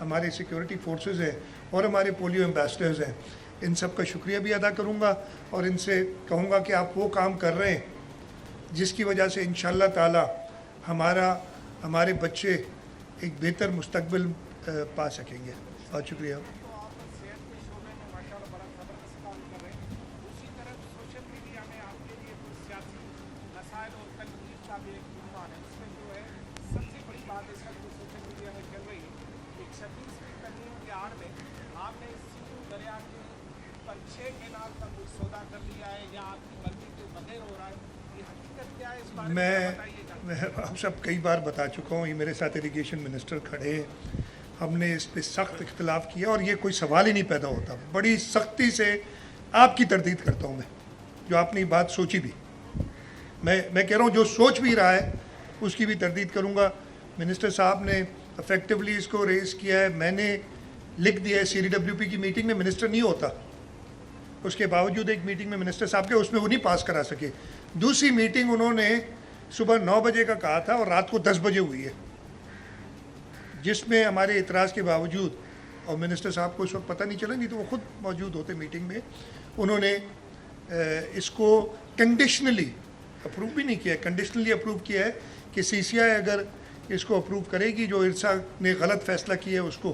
ہمارے security forces ہیں اور ہمارے پولیو ایمبیسڈرز ہیں، ان سب کا شکریہ بھی ادا کروں گا اور ان سے کہوں گا کہ آپ وہ کام کر رہے ہیں جس کی وجہ سے انشاءاللہ تعالی ہمارے بچے ایک بہتر مستقبل پا سکیں گے. بہت شکریہ. میں آپ سب کئی بار بتا چکا ہوں، یہ میرے ساتھ ایریگیشن منسٹر کھڑے ہیں، ہم نے اس پہ سخت اختلاف کیا اور یہ کوئی سوال ہی نہیں پیدا ہوتا. بڑی سختی سے آپ کی تردید کرتا ہوں میں، جو آپ نے بات سوچی بھی، میں کہہ رہا ہوں جو سوچ بھی رہا ہے اس کی بھی تردید کروں گا. منسٹر صاحب نے افیکٹولی اس کو ریز کیا ہے، میں نے لکھ دیا ہے CDWP کی میٹنگ میں منسٹر نہیں ہوتا، اس کے باوجود ایک میٹنگ میں منسٹر صاحب کے اس میں وہ نہیں پاس کرا سکے. دوسری میٹنگ انہوں نے صبح 9 بجے کا کہا تھا اور رات کو 10 بجے ہوئی ہے، جس میں ہمارے اعتراض کے باوجود، اور منسٹر صاحب کو اس وقت پتہ نہیں چلا، نہیں تو وہ خود موجود ہوتے میٹنگ میں، انہوں نے اس کو کنڈیشنلی اپروو بھی نہیں کیا، کنڈیشنلی اپروو کیا ہے کہ CCI اگر اس کو اپروو کرے گی جو ارسا نے غلط فیصلہ کیا ہے اس کو،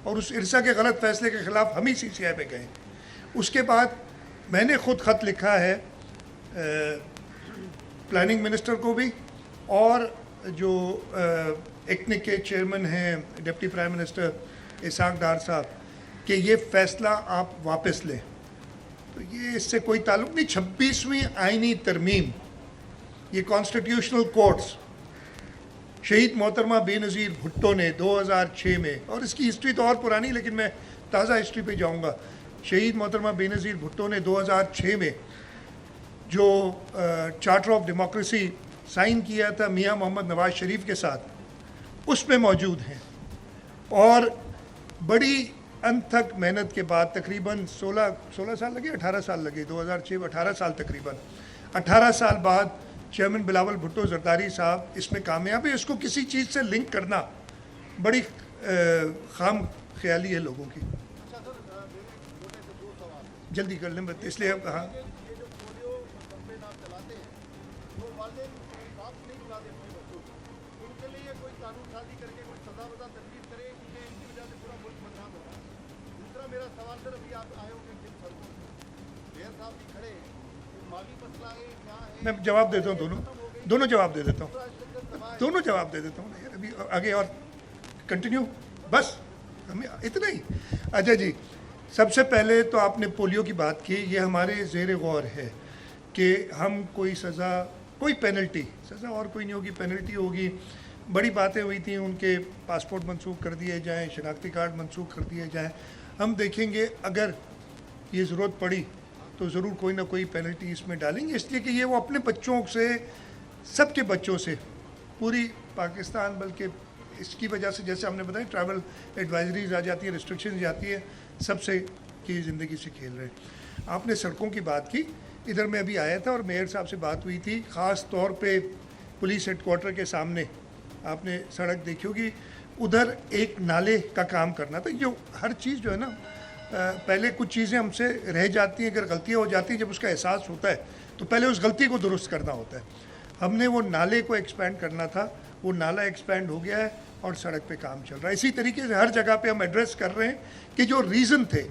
اور اس ارسا کے غلط فیصلے کے خلاف ہم ہی CCI پہ گئے. اس کے بعد میں نے خود خط لکھا ہے پلاننگ منسٹر کو بھی اور جو ایکنک کے چیئرمین ہیں deputy prime minister Ishaq Dar صاحب کہ یہ فیصلہ آپ واپس لیں. تو یہ اس سے کوئی تعلق نہیں. 26ویں آئینی ترمیم، یہ کانسٹیٹیوشنل کورٹس، شہید محترمہ بے نظیر بھٹو نے 2006 میں، اور اس کی ہسٹری تو اور پرانی لیکن میں تازہ ہسٹری پہ جاؤں گا، شہید محترمہ بے نظیر بھٹو نے 2006 میں جو چارٹر آف ڈیموکریسی سائن کیا تھا میاں محمد نواز شریف کے ساتھ، اس میں موجود ہیں. اور بڑی انتھک محنت کے بعد تقریباً 16 سال لگے، 18 سال لگے، 2006 میں 18 سال تقریباً 18 سال بعد چیئرمین بلاول بھٹو زرداری صاحب اس میں کامیاب ہے. اس کو کسی چیز سے لنک کرنا بڑی خام خیالی ہے لوگوں کی. جلدی کر لیں اس لیے. ہاں میں جواب دیتا ہوں، دونوں جواب دے دیتا ہوں ابھی آگے اور کنٹینیو، بس ہمیں اتنا ہی. اچھا جی، سب سے پہلے تو آپ نے پولیو کی بات کی، یہ ہمارے زیر غور ہے کہ ہم کوئی سزا، کوئی پینلٹی، سزا اور کوئی نہیں ہوگی، پینلٹی ہوگی. بڑی باتیں ہوئی تھیں ان کے پاسپورٹ منسوخ کر دیے جائیں، شناختی کارڈ منسوخ کر دیے جائیں. ہم دیکھیں گے اگر یہ ضرورت پڑی تو ضرور کوئی نہ کوئی پینلٹی اس میں ڈالیں گے، اس لیے کہ یہ وہ اپنے بچوں سے، سب کے بچوں سے، پوری پاکستان، بلکہ اس کی وجہ سے جیسے ہم نے بتایا ٹریول ایڈوائزریز آ جاتی ہیں، ریسٹرکشنز جاتی ہے، سب سے کی زندگی سے کھیل رہے ہیں. آپ نے سڑکوں کی بات کی، ادھر میں ابھی آیا تھا اور میئر صاحب سے بات ہوئی تھی، خاص طور پہ پولیس ہیڈ کوارٹر کے سامنے آپ نے سڑک دیکھی ہوگی، ادھر ایک نالے کا کام کرنا تھا. جو ہر چیز جو ہے نا، پہلے کچھ چیزیں ہم سے رہ جاتی ہیں، اگر غلطیاں ہو جاتی ہیں، جب اس کا احساس ہوتا ہے تو پہلے اس غلطی کو درست کرنا ہوتا ہے. ہم نے وہ نالے کو ایکسپینڈ کرنا تھا، وہ نالا ایکسپینڈ ہو گیا ہے اور سڑک پہ کام چل رہا ہے. اسی طریقے سے ہر جگہ پہ ہم ایڈریس کر رہے ہیں کہ جو ریزن تھے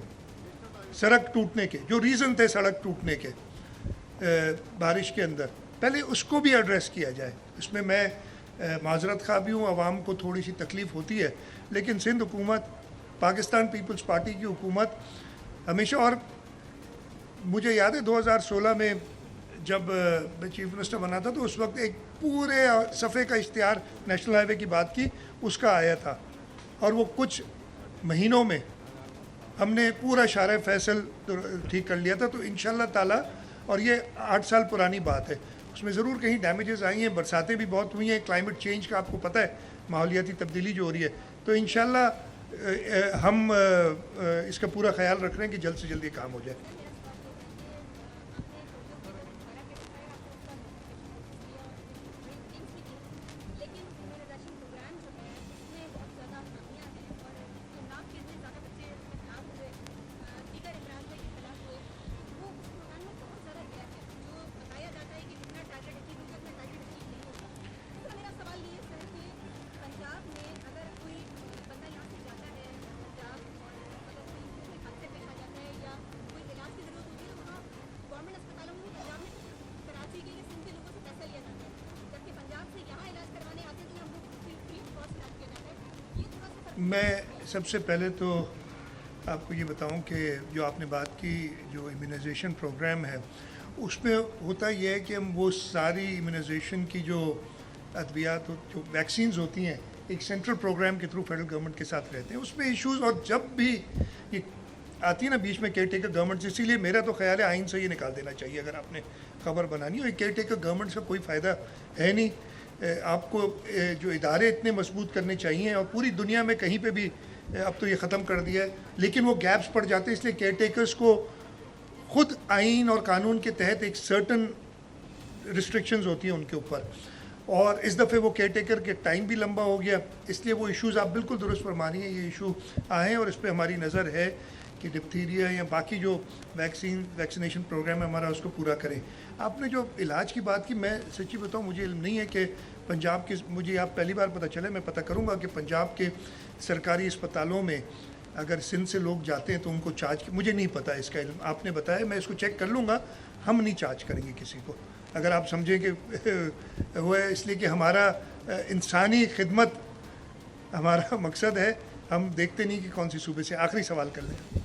سڑک ٹوٹنے کے، بارش کے اندر، پہلے اس کو بھی ایڈریس کیا جائے. اس میں میں معذرت خواہ بھی ہوں، عوام کو تھوڑی سی تکلیف ہوتی ہے، لیکن سندھ حکومت، پاکستان پیپلز پارٹی کی حکومت ہمیشہ، اور مجھے یاد ہے 2016 میں جب میں چیف منسٹر بنا تھا تو اس وقت ایک پورے صفحے کا اشتہار نیشنل ہائی وے کی بات کی، اس کا آیا تھا، اور وہ کچھ مہینوں میں ہم نے پورا شارع فیصل ٹھیک کر لیا تھا. تو انشاءاللہ تعالی، اور یہ 8 سال پرانی بات ہے، اس میں ضرور کہیں ڈیمیجز آئی ہیں، برساتیں بھی بہت ہوئی ہیں، کلائمیٹ چینج کا آپ کو پتہ ہے، ماحولیاتی تبدیلی جو ہو رہی ہے. تو انشاءاللہ ہم اس کا پورا خیال رکھ رہے ہیں کہ جلد سے جلد یہ کام ہو جائے. میں سب سے پہلے تو آپ کو یہ بتاؤں کہ جو آپ نے بات کی جو امیونائزیشن پروگرام ہے اس میں ہوتا یہ ہے کہ ہم وہ ساری امیونائزیشن کی جو ادویات جو ویکسینز ہوتی ہیں ایک سینٹرل پروگرام کے تھرو فیڈرل گورنمنٹ کے ساتھ رہتے ہیں. اس میں ایشوز اور جب بھی یہ آتی ہے نا بیچ میں کیئر ٹیکر گورنمنٹ، اسی لیے میرا تو خیال ہے آئین سے یہ نکال دینا چاہیے اگر آپ نے خبر بنانی ہو. کیئر ٹیکر گورنمنٹ کا کوئی فائدہ ہے نہیں. آپ کو جو ادارے اتنے مضبوط کرنے چاہیے اور پوری دنیا میں کہیں پہ بھی اب تو یہ ختم کر دیا ہے، لیکن وہ گیپس پڑ جاتے ہیں. اس لیے کیئر ٹیکرز کو خود آئین اور قانون کے تحت ایک سرٹن ریسٹرکشنز ہوتی ہیں ان کے اوپر، اور اس دفعے وہ کیئر ٹیکر کے ٹائم بھی لمبا ہو گیا، اس لیے وہ ایشوز آپ بالکل درست فرما رہی ہیں، یہ ایشو آئے اور اس پہ ہماری نظر ہے کہ ڈپتھیریا یا باقی جو ویکسینیشن پروگرام ہے ہمارا اس کو پورا کریں. آپ نے جو علاج کی بات کی، میں سچی بتاؤں مجھے علم نہیں ہے کہ پنجاب کے، مجھے آپ پہلی بار پتہ چلے، میں پتہ کروں گا کہ پنجاب کے سرکاری اسپتالوں میں اگر سندھ سے لوگ جاتے ہیں تو ان کو چارج، مجھے نہیں پتہ اس کا علم، آپ نے بتایا، میں اس کو چیک کر لوں گا. ہم نہیں چارج کریں گے کسی کو، اگر آپ سمجھیں کہ وہ ہے، اس لیے کہ ہمارا انسانی خدمت ہمارا مقصد ہے. ہم دیکھتے نہیں کہ کون سی صوبے سے. آخری سوال کر لیں.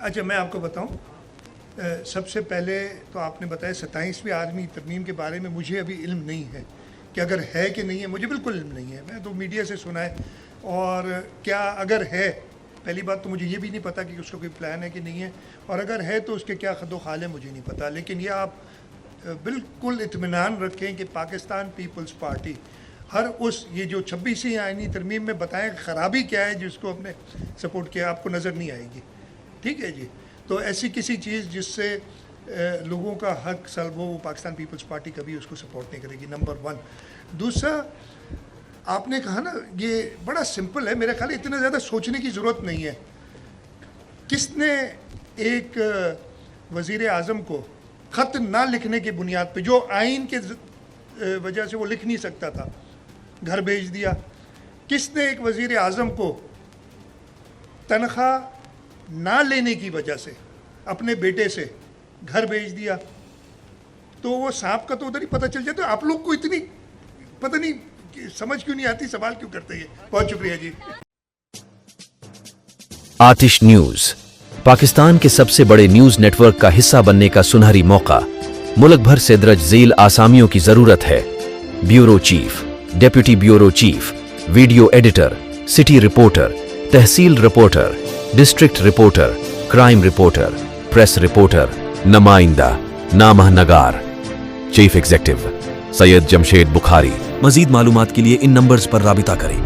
اچھا میں آپ کو بتاؤں، سب سے پہلے تو آپ نے بتایا 27ویں آرمی ترمیم کے بارے میں مجھے ابھی علم نہیں ہے کہ اگر ہے کہ نہیں ہے، مجھے بالکل علم نہیں ہے. میں تو میڈیا سے سنا ہے، اور کیا اگر ہے، پہلی بات تو مجھے یہ بھی نہیں پتہ کہ اس کا کوئی پلان ہے کہ نہیں ہے، اور اگر ہے تو اس کے کیا خد و خال ہے مجھے نہیں پتہ. لیکن یہ آپ بالکل اطمینان رکھیں کہ پاکستان پیپلز پارٹی ہر اس یہ جو 26ویں آئینی ترمیم میں بتائیں خرابی کیا ہے جس کو آپ نے سپورٹ کیا، آپ کو نظر نہیں آئے گی. ٹھیک ہے جی. تو ایسی کسی چیز جس سے لوگوں کا حق سلب ہو، پاکستان پیپلز پارٹی کبھی اس کو سپورٹ نہیں کرے گی، نمبر 1. دوسرا، آپ نے کہا نا یہ بڑا سمپل ہے، میرے خیال اتنا زیادہ سوچنے کی ضرورت نہیں ہے. کس نے ایک وزیر اعظم کو خط نہ لکھنے کی بنیاد پہ، جو آئین کے وجہ سے وہ لکھ نہیں سکتا تھا، گھر بھیج دیا؟ کس نے ایک وزیر اعظم کو تنخواہ نہ لینے کی وجہ سے اپنے بیٹے سے گھر بھیج دیا؟ تو وہ سانپ کا تو ادھر ہی پتہ چل جاتا ہے. آپ لوگ کو اتنی پتہ نہیں سمجھ کیوں نہیں آتی، سوال کیوں کرتے ہیں. بہت شکریہ جی. آتش نیوز پاکستان کے سب سے بڑے نیوز نیٹ ورک کا حصہ بننے کا سنہری موقع. ملک بھر سے درج ذیل آسامیوں کی ضرورت ہے: bureau chief, deputy bureau chief, video editor, city reporter, تحصیل reporter, district reporter, crime reporter, press reporter, نمائندہ، نامہ نگار. Chief executive Syed Jamshed Bukhari. مزید معلومات کے لیے ان نمبرز پر رابطہ کریں.